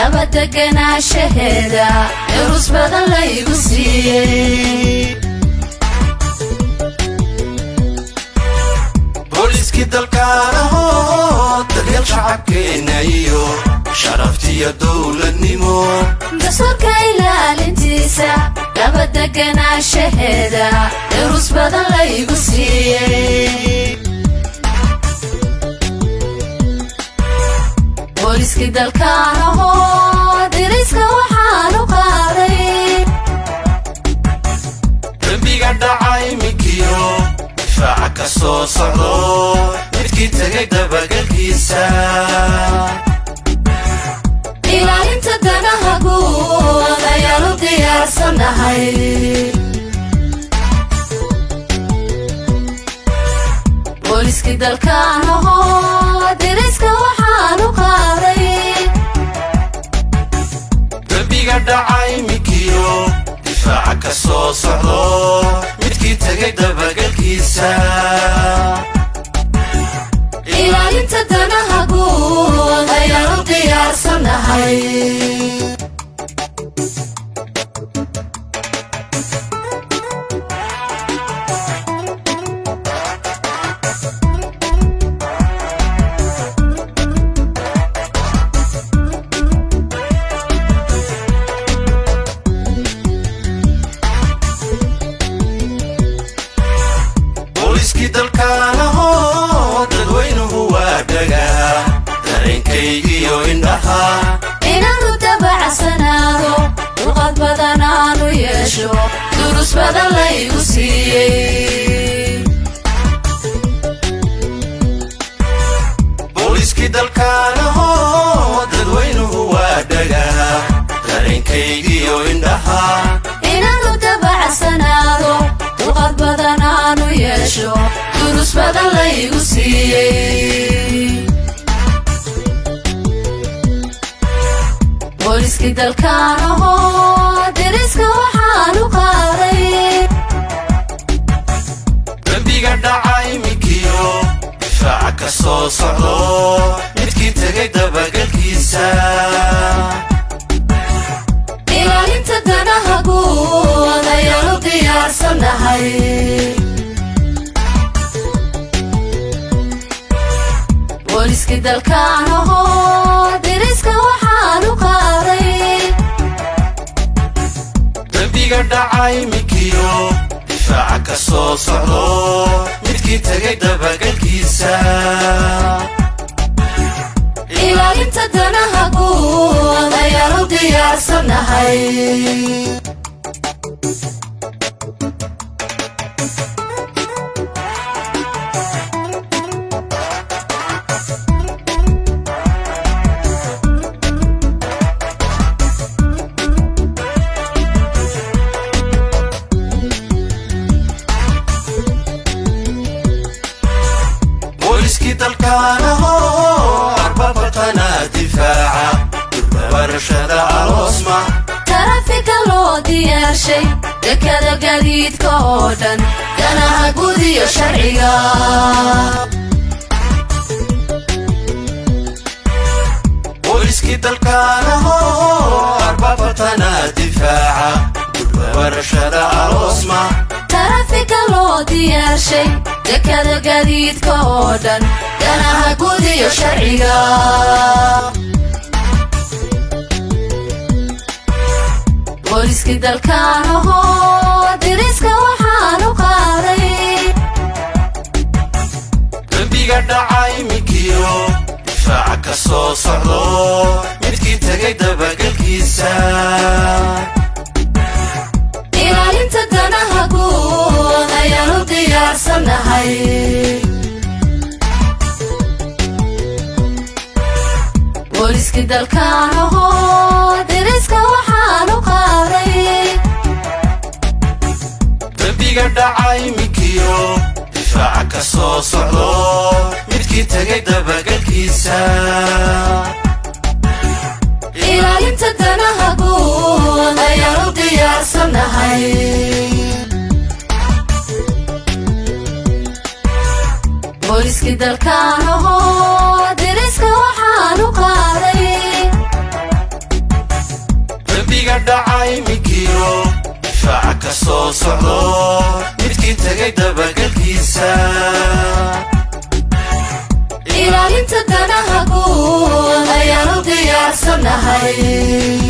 نبدأنا شهادة يروس بدن لا يقصي بوليس كده الكارهو تغير شعب كينايو شرفتي يا دولة نيمو دستور كايلا الانتساع نبدأنا شهادة يروس بدن لا يقصي بوليس كده الكارهو دريسك وحانو قاري ربي قد عاي مكيو دفاعك سو صعدو مدكي تغيق دبق الكيسا إلا انت دناها قوة غيرو ديار صنهاي بوليس كده الكارهو دريسك وحانو قاري ربي قد عاي مكيو دفاعك سو صعدو مدكي تغيق دبق الكيسا إلا انت دناها قوة غيرو ديار صنهاي dalkaanaho dadweynuhu waa dhagaa dareenkaygiyo indhaha inaanu dabacsanaado dulqaad badan aanu yeesho durus badan laygu siiyey booliiskii dalkaanaho dadweynuhu waa dhagaa dareenkaygiyo indhaha inaanu dabacsanaado dulqaad badan aanu yeesho durus badan laygu siiyey booliiskii dalkaanaho deriska waxaanu qaaday dambiga dhacay minkiyo difaaca ka soo socdo midkii tegay dabagalkiisa ilaalinta danaha guud ayaanu diyaarsanahay booliiskii dalkaanaho deriska waxaanu qaaday dambiga dhacay minkiyo difaaca ka soo socdo midkii tegay dabagalkiisa ilaalinta danaha guud ayaanu diyaarsanahay booliiskii dalkaanaho arbabatana difaaca barashada aroosma tarafika loo diyaarshay dekada gaadiidka oo dhan danaha guud iyo sharciga booliiskii dalkaanaho arbabatana difaaca barashada aroosma tarafika loo diyaarshay dekada gaadiidka oo dhan danaha guud iyo sharciga booliiskii dalkaanaho deriska waxaanu qaaday dambiga dhacay minkiyo difaaca ka soo socdo midkii tegay dabagalkiisa ilaalinta danaha guud ayaanu diyaarsanahay booliiskii dalkaanaho deriska waxaanu qaaday dambiga dhacay minkiyo difaaca ka soo socdo midkii tegay dabagalkiisa ilaalinta danaha guud ayaanu diyaarsanahay booliiskii dalkaanaho deriska waxaanu qaaday diyaarsannahay